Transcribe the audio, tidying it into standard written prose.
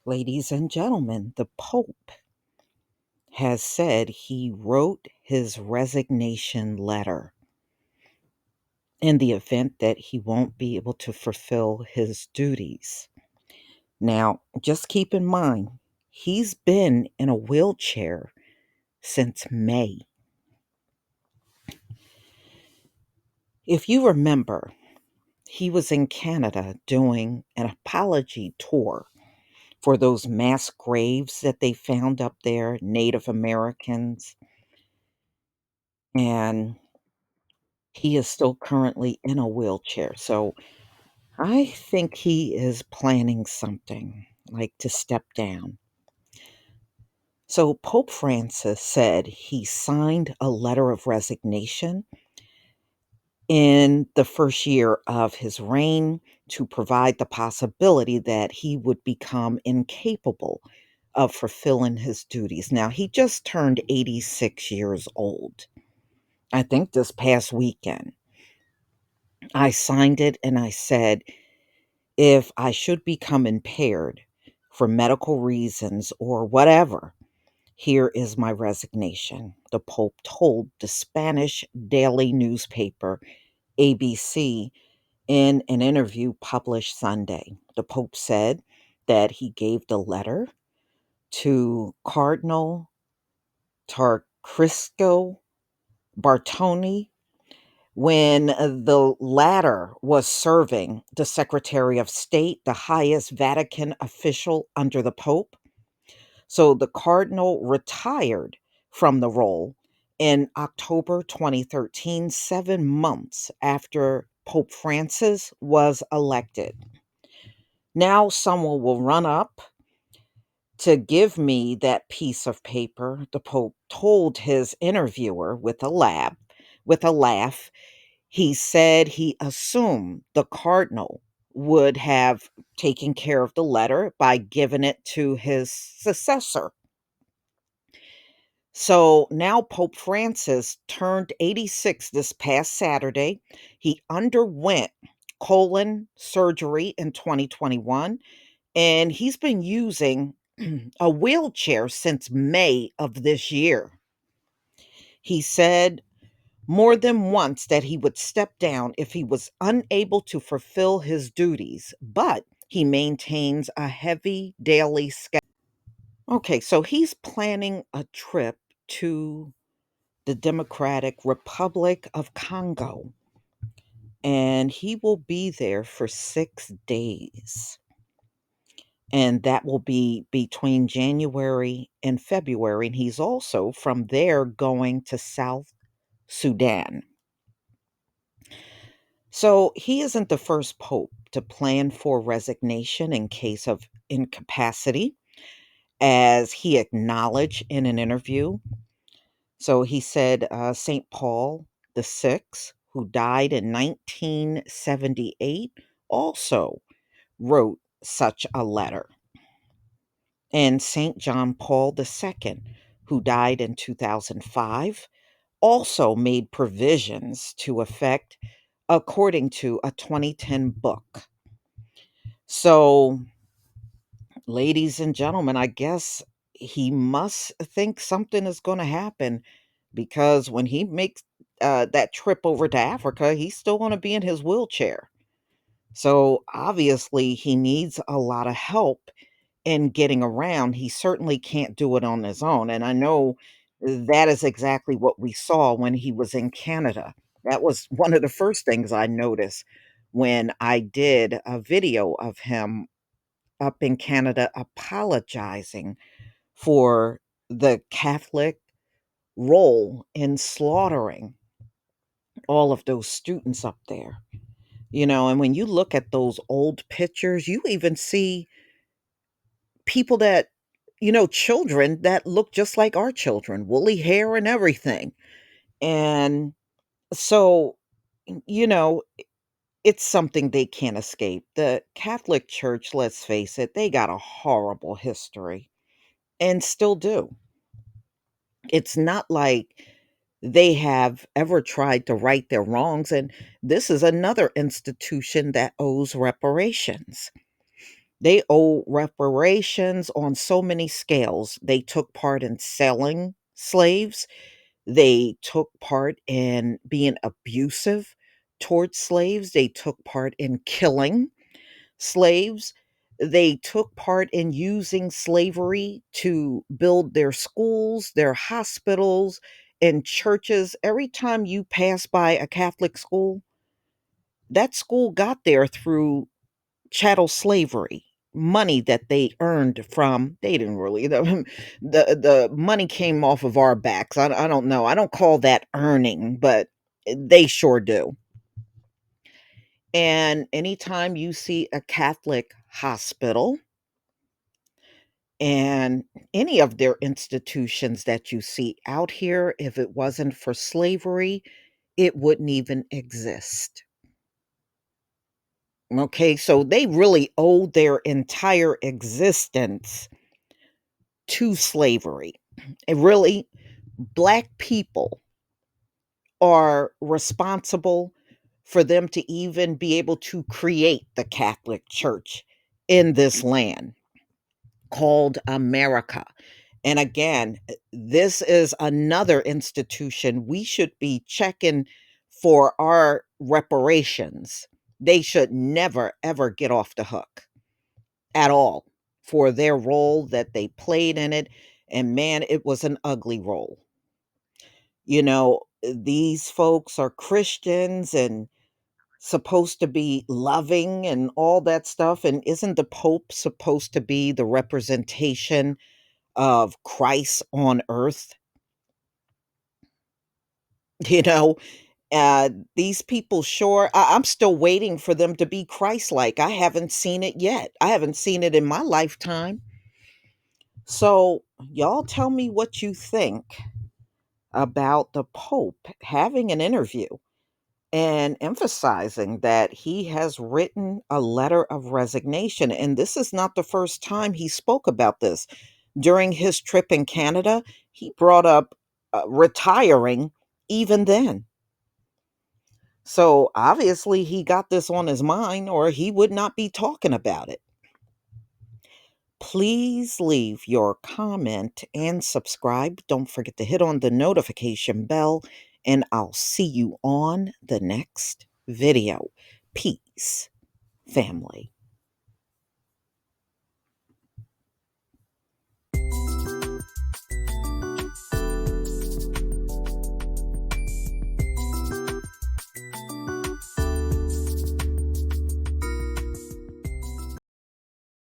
Ladies and gentlemen, the Pope has said he wrote his resignation letter in the event that he won't be able to fulfill his duties. Now, just keep in mind, he's been in a wheelchair since May. If you remember, he was in Canada doing an apology tour for those mass graves that they found up there, Native Americans, and he is still currently in a wheelchair. So I think he is planning something like to step down. So Pope Francis said he signed a letter of resignation in the first year of his reign to provide the possibility that he would become incapable of fulfilling his duties. Now, he just turned 86 years old, I think this past weekend. I signed it and I said, if I should become impaired for medical reasons or whatever, here is my resignation, the Pope told the Spanish daily newspaper ABC in an interview published Sunday. The Pope said that he gave the letter to Cardinal Tarcrisco Bartoni when the latter was serving the Secretary of State, the highest Vatican official under the Pope. So the Cardinal retired from the role in October 2013, 7 months after Pope Francis was elected. Now someone will run up to give me that piece of paper, the Pope told his interviewer with a laugh. He said he assumed the cardinal would have taken care of the letter by giving it to his successor. So now Pope Francis turned 86 this past Saturday. He underwent colon surgery in 2021, and he's been using a wheelchair since May of this year. He said more than once that he would step down if he was unable to fulfill his duties, but he maintains a heavy daily schedule. Okay, so he's planning a trip to the Democratic Republic of Congo, and he will be there for 6 days. And that will be between January and February. And he's also from there going to South Sudan. So he isn't the first pope to plan for resignation in case of incapacity, as he acknowledged in an interview. So he said St. Paul the Sixth, who died in 1978, also wrote such a letter. And St. John Paul II, who died in 2005, also made provisions to effect, according to a 2010 book. So, ladies and gentlemen, I guess he must think something is going to happen because when he makes that trip over to Africa, he's still going to be in his wheelchair. So, obviously, he needs a lot of help in getting around. He certainly can't do it on his own. And I know that is exactly what we saw when he was in Canada. That was one of the first things I noticed when I did a video of him up in Canada apologizing for the Catholic role in slaughtering all of those students up there. And when you look at those old pictures, you even see people that, children that look just like our children, woolly hair and everything. And so, you know, it's something they can't escape. The Catholic Church, let's face it, they got a horrible history and still do. It's not like they have ever tried to right their wrongs. And this is another institution that owes reparations. They owe reparations on so many scales. They took part in selling slaves. They took part in being abusive towards slaves. They took part in killing slaves. They took part in using slavery to build their schools, their hospitals, and churches. Every time you pass by a Catholic school, that school got there through chattel slavery, money that they earned from. They didn't really, the money came off of our backs. I don't know. I don't call that earning, but they sure do. And anytime you see a Catholic hospital and any of their institutions that you see out here, if it wasn't for slavery, it wouldn't even exist. Okay, so they really owe their entire existence to slavery. And really, Black people are responsible for them to even be able to create the Catholic Church in this land called America. And again, this is another institution we should be checking for our reparations. They should never, ever get off the hook at all for their role that they played in it. And man, it was an ugly role. These folks are Christians and supposed to be loving and all that stuff. And isn't the Pope supposed to be the representation of Christ on earth? You know, these people sure, I'm still waiting for them to be Christ like. I haven't seen it yet. I haven't seen it in my lifetime. So, y'all tell me what you think about the Pope having an interview and emphasizing that he has written a letter of resignation. And this is not the first time he spoke about this. During his trip in Canada, he brought up retiring even then. So obviously, he got this on his mind, or he would not be talking about it. Please leave your comment and subscribe. Don't forget to hit on the notification bell, and I'll see you on the next video. Peace, family.